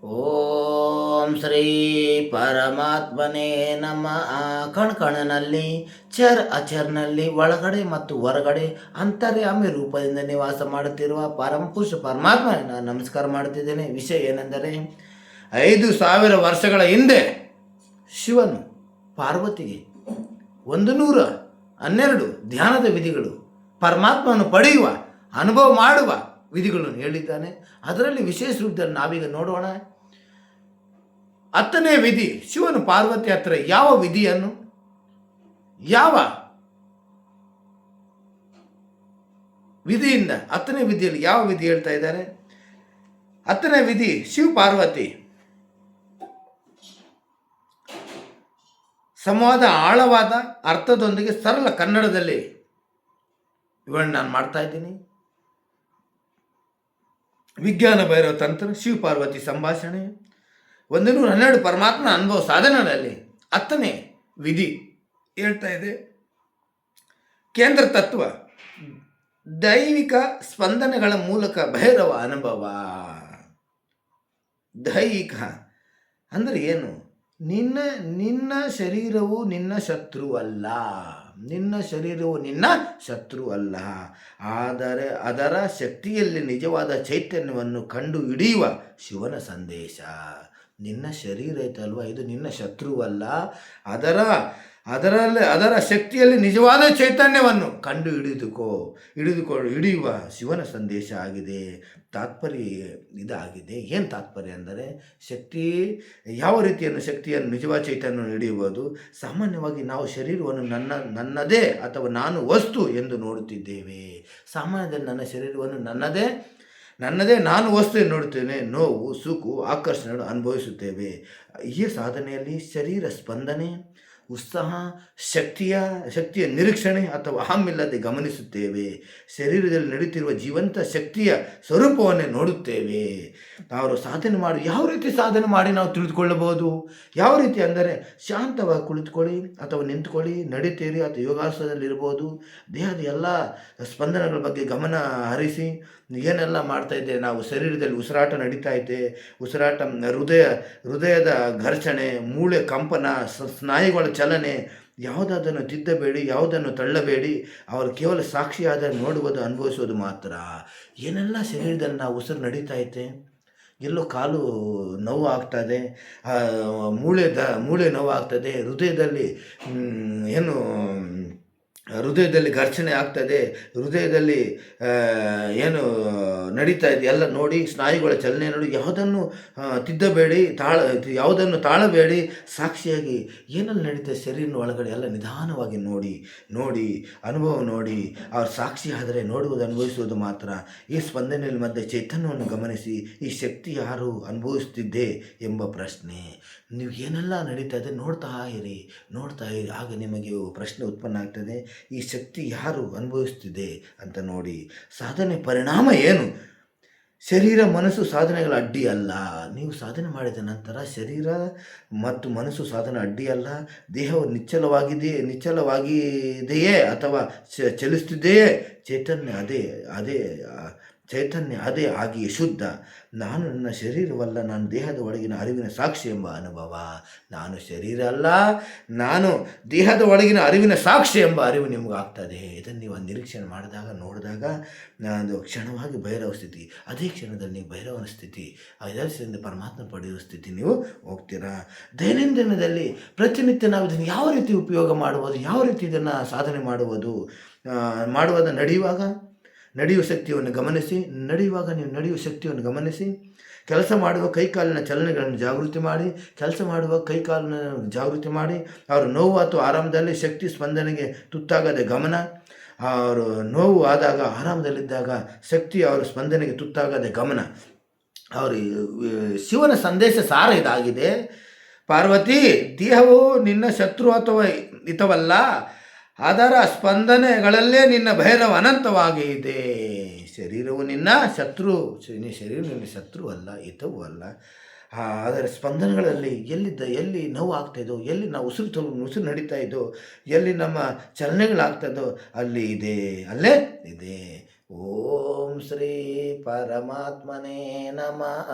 ಓಂ ಶ್ರೀ ಪರಮಾತ್ಮನೇ ನಮಃ. ಕಣ್ನಲ್ಲಿ ಅಚರ್ನಲ್ಲಿ ಒಳಗಡೆ ಮತ್ತು ಹೊರಗಡೆ ಅಂತರ್ಯಾಮಿ ರೂಪದಿಂದ ನಿವಾಸ ಮಾಡುತ್ತಿರುವ ಪರಮಪುರುಷ ಪರಮಾತ್ಮ ನಾನು ನಮಸ್ಕಾರ ಮಾಡುತ್ತಿದ್ದೇನೆ. ವಿಷಯ ಏನೆಂದರೆ 5,000 ವರ್ಷಗಳ ಹಿಂದೆ ಶಿವನು ಪಾರ್ವತಿಗೆ 112 ಧ್ಯಾನದ ವಿಧಿಗಳು, ಪರಮಾತ್ಮವನ್ನು ಪಡೆಯುವ ಅನುಭವ ಮಾಡುವ ವಿಧಿಗಳನ್ನು ಹೇಳಿದ್ದಾನೆ. ಅದರಲ್ಲಿ ವಿಶೇಷ ರೂಪದಲ್ಲಿ ನಾವೀಗ ನೋಡೋಣ. 10ನೇ ವಿಧಿ, ಶಿವನು ಪಾರ್ವತಿ ಹತ್ರ ಯಾವ ವಿಧಿಯನ್ನು, ಯಾವ ವಿಧಿಯಿಂದ 10ನೇ ವಿಧಿಯಲ್ಲಿ ಯಾವ ವಿಧಿ ಹೇಳ್ತಾ ಇದ್ದಾರೆ? 10ನೇ ವಿಧಿ, ಶಿವ ಪಾರ್ವತಿ ಸಂವಾದ ಆಳವಾದ ಅರ್ಥದೊಂದಿಗೆ ಸರಳ ಕನ್ನಡದಲ್ಲಿ ವಿವರಣೆ ನಾನು ಮಾಡ್ತಾ ಇದ್ದೀನಿ. ವಿಜ್ಞಾನ ಭೈರವ ತಂತ್ರ, ಶಿವ ಪಾರ್ವತಿ ಸಂಭಾಷಣೆ, 112 ಪರಮಾತ್ಮನ ಅನುಭವ ಸಾಧನೆಗಳಲ್ಲಿ 10ನೇ ವಿಧಿ ಹೇಳ್ತಾ ಇದೆ. ಕೇಂದ್ರ ತತ್ವ, ದೈವಿಕ ಸ್ಪಂದನೆಗಳ ಮೂಲಕ ಭೈರವ ಅನುಭವ. ದೈಹಿಕ ಅಂದರೆ ಏನು? ನಿನ್ನ ಶರೀರವು ನಿನ್ನ ಶತ್ರು ಅಲ್ಲ, ನಿನ್ನ ಶರೀರವು ನಿನ್ನ ಶತ್ರು ಅಲ್ಲ, ಆದರೆ ಅದರ ಶಕ್ತಿಯಲ್ಲಿ ನಿಜವಾದ ಚೈತನ್ಯವನ್ನು ಕಂಡು ಹಿಡಿಯುವ ಶಿವನ ಸಂದೇಶ. ನಿನ್ನ ಶರೀರ ಐತಲ್ವ, ಇದು ನಿನ್ನ ಶತ್ರುವಲ್ಲ, ಅದರ ಶಕ್ತಿಯಲ್ಲಿ ನಿಜವಾದ ಚೈತನ್ಯವನ್ನು ಕಂಡು ಹಿಡಿಯುವ ಶಿವನ ಸಂದೇಶ ಆಗಿದೆ. ತಾತ್ಪರ್ಯ ಇದಾಗಿದೆ. ಏನು ತಾತ್ಪರ್ಯ ಅಂದರೆ, ಶಕ್ತಿ ಯಾವ ರೀತಿಯನ್ನು ಶಕ್ತಿಯನ್ನು ನಿಜವಾದ ಚೈತನ್ಯವನ್ನು ಹಿಡಿಯುವುದು. ಸಾಮಾನ್ಯವಾಗಿ ನಾವು ಶರೀರವನ್ನು ನನ್ನದೇ ಅಥವಾ ನಾನು ವಸ್ತು ಎಂದು ನೋಡುತ್ತಿದ್ದೇವೆ. ಸಾಮಾನ್ಯದಲ್ಲಿ ನನ್ನ ಶರೀರವನ್ನು ನನ್ನದೇ ನಾನು ವಸ್ತು ನೋಡುತ್ತೇನೆ. ನೋವು, ಸುಖು, ಆಕರ್ಷಣೆಗಳು ಅನುಭವಿಸುತ್ತೇವೆ. ಈ ಸಾಧನೆಯಲ್ಲಿ ಶರೀರ ಸ್ಪಂದನೆ, ಉತ್ಸಾಹ, ಶಕ್ತಿಯ ನಿರೀಕ್ಷಣೆ ಅಥವಾ ಅಹಮಿಲ್ಲದೆ ಗಮನಿಸುತ್ತೇವೆ. ಶರೀರದಲ್ಲಿ ನಡೀತಿರುವ ಜೀವಂತ ಶಕ್ತಿಯ ಸ್ವರೂಪವನ್ನೇ ನೋಡುತ್ತೇವೆ. ಅವರು ಸಾಧನೆ ಮಾಡಿ ಯಾವ ರೀತಿ ಸಾಧನೆ ಮಾಡಿ ನಾವು ತಿಳಿದುಕೊಳ್ಳಬಹುದು? ಯಾವ ರೀತಿ ಅಂದರೆ, ಶಾಂತವಾಗಿ ಕುಳಿತುಕೊಳ್ಳಿ ಅಥವಾ ನಿಂತುಕೊಳ್ಳಿ, ನಡೀತೀರಿ ಅಥವಾ ಯೋಗಾಸನದಲ್ಲಿರ್ಬೋದು. ದೇಹದ ಎಲ್ಲ ಸ್ಪಂದನಗಳ ಬಗ್ಗೆ ಗಮನ ಹರಿಸಿ ಏನೆಲ್ಲ ಮಾಡ್ತಾ ಇದ್ದೇವೆ ನಾವು. ಶರೀರದಲ್ಲಿ ಉಸಿರಾಟ ನಡೀತಾ ಇದೆ, ಉಸಿರಾಟ, ಹೃದಯದ ಘರ್ಷಣೆ, ಮೂಳೆ ಕಂಪನ, ಸ್ನಾಯುಗಳ ಚಲನೆ, ಯಾವುದನ್ನು ತಿದ್ದಬೇಡಿ, ಯಾವುದನ್ನು ತಳ್ಳಬೇಡಿ. ಅವರು ಕೇವಲ ಸಾಕ್ಷಿಯಾದ ನೋಡುವುದು, ಅನುಭವಿಸುವುದು ಮಾತ್ರ. ಏನೆಲ್ಲ ಶರೀರದಲ್ಲಿ ನಾವು ಉಸಿರು ನಡೀತಾ ಐತೆ, ಎಲ್ಲೋ ಕಾಲು ನೋವು ಆಗ್ತದೆ, ಮೂಳೆ ನೋವು ಆಗ್ತದೆ, ಹೃದಯದಲ್ಲಿ ಘರ್ಷಣೆ ಆಗ್ತದೆ, ಹೃದಯದಲ್ಲಿ ಏನು ನಡೀತಾ ಇದೆ ಎಲ್ಲ ನೋಡಿ, ಸ್ನಾಯುಗಳ ಚಲನೆ ನೋಡಿ. ಯಾವುದನ್ನು ತಿದ್ದಬೇಡಿ, ಯಾವುದನ್ನು ತಾಳಬೇಡಿ. ಸಾಕ್ಷಿಯಾಗಿ ಏನೆಲ್ಲ ನಡೀತದೆ ಶರೀರ ಒಳಗಡೆ ಎಲ್ಲ ನಿಧಾನವಾಗಿ ನೋಡಿ ಅನುಭವ ನೋಡಿ. ಅವ್ರ ಸಾಕ್ಷಿ ಆದರೆ ನೋಡುವುದು, ಅನುಭವಿಸುವುದು ಮಾತ್ರ. ಈ ಸ್ಪಂದನೆಯಲ್ಲಿ ಮಧ್ಯೆ ಚೈತನ್ಯವನ್ನು ಗಮನಿಸಿ, ಈ ಶಕ್ತಿ ಯಾರು ಅನುಭವಿಸುತ್ತಿದ್ದೆ ಎಂಬ ಪ್ರಶ್ನೆ. ನೀವು ಏನೆಲ್ಲ ನಡೀತಾ ಇದೆ ನೋಡ್ತಾ ಇರಿ. ಆಗ ನಿಮಗೆ ಪ್ರಶ್ನೆ ಉತ್ಪನ್ನ ಆಗ್ತದೆ, ಈ ಶಕ್ತಿ ಯಾರು ಅನುಭವಿಸ್ತಿದೆ ಅಂತ ನೋಡಿ. ಸಾಧನೆ ಪರಿಣಾಮ ಏನು? ಶರೀರ, ಮನಸ್ಸು ಸಾಧನೆಗಳ ಅಡ್ಡಿ ಅಲ್ಲ. ನೀವು ಸಾಧನೆ ಮಾಡಿದ ನಂತರ ಶರೀರ ಮತ್ತು ಮನಸ್ಸು ಸಾಧನೆ ಅಡ್ಡಿ ಅಲ್ಲ. ದೇಹವು ನಿಚ್ಚಲವಾಗಿದೆಯೇ ಅಥವಾ ಚಲಿಸುತ್ತಿದೆಯೇ? ಚೈತನ್ಯ ಅದೇ ಆಗಿ ಶುದ್ಧ. ನಾನು ನನ್ನ ಶರೀರವಲ್ಲ, ನಾನು ದೇಹದ ಒಳಗಿನ ಅರಿವಿನ ಸಾಕ್ಷಿ ಎಂಬ ಅನುಭವ. ನಾನು ಶರೀರ ಅಲ್ಲ, ನಾನು ದೇಹದ ಒಳಗಿನ ಅರಿವಿನ ಸಾಕ್ಷಿ ಎಂಬ ಅರಿವು ನಿಮಗಾಗ್ತದೆ. ಇದನ್ನು ನೀವು ನಿರೀಕ್ಷಣೆ ನೋಡಿದಾಗ ಅದು ಕ್ಷಣವಾಗಿ ಭೈರವ ಸ್ಥಿತಿ. ಅದೇ ಕ್ಷಣದಲ್ಲಿ ನೀವು ಭೈರವನ ಸ್ಥಿತಿ, ಇದರಿಂದ ಪರಮಾತ್ಮ ಪಡೆಯುವ ಸ್ಥಿತಿ ನೀವು ಹೋಗ್ತೀರಾ. ದೈನಂದಿನದಲ್ಲಿ ಪ್ರತಿನಿತ್ಯ ನಾವು ಇದನ್ನು ಯಾವ ರೀತಿ ಉಪಯೋಗ ಮಾಡುವುದು, ಯಾವ ರೀತಿ ಇದನ್ನು ಸಾಧನೆ ಮಾಡುವುದು ನಡೆಯುವ ಶಕ್ತಿಯನ್ನು ಗಮನಿಸಿ. ನೀವು ನಡೆಯುವ ಶಕ್ತಿಯನ್ನು ಗಮನಿಸಿ. ಕೆಲಸ ಮಾಡುವ ಕೈಕಾಲಿನ ಚಲನೆಗಳನ್ನು ಜಾಗೃತಿ ಮಾಡಿ. ಅವರು ನೋವು ಅಥವಾ ಆರಾಮದಲ್ಲಿ ಶಕ್ತಿ ಸ್ಪಂದನೆಗೆ ತುತ್ತಾಗದೆ ಗಮನ. ಅವರು ನೋವು ಆದಾಗ, ಆರಾಮದಲ್ಲಿದ್ದಾಗ ಶಕ್ತಿ ಅವರ ಸ್ಪಂದನೆಗೆ ತುತ್ತಾಗದೆ ಗಮನ. ಅವರು ಶಿವನ ಸಂದೇಶ ಸಾರ ಇದಾಗಿದೆ. ಪಾರ್ವತಿ, ದೇಹವು ನಿನ್ನ ಶತ್ರು ಅಥವಾ ಹಿತವಲ್ಲ, ಅದರ ಸ್ಪಂದನೆಗಳಲ್ಲೇ ನಿನ್ನ ಭೈರವ ಅನಂತವಾಗಿ ಇದೆ. ಶರೀರವು ನಿನ್ನ ಶತ್ರು ಅಲ್ಲ, ಹಿತವೂ ಅಲ್ಲ. ಅದರ ಸ್ಪಂದನೆಗಳಲ್ಲಿ ಎಲ್ಲಿ ನೋವು ಆಗ್ತಾಯಿದ್ದೋ, ಎಲ್ಲಿ ನಾವು ಉಸಿರು ನಡೀತಾ ಇದ್ದೋ, ಎಲ್ಲಿ ನಮ್ಮ ಚಲನೆಗಳಾಗ್ತದೋ ಅಲ್ಲೇ ಇದೆ. ಓಂ ಶ್ರೀ ಪರಮಾತ್ಮನೇ ನಮಃ.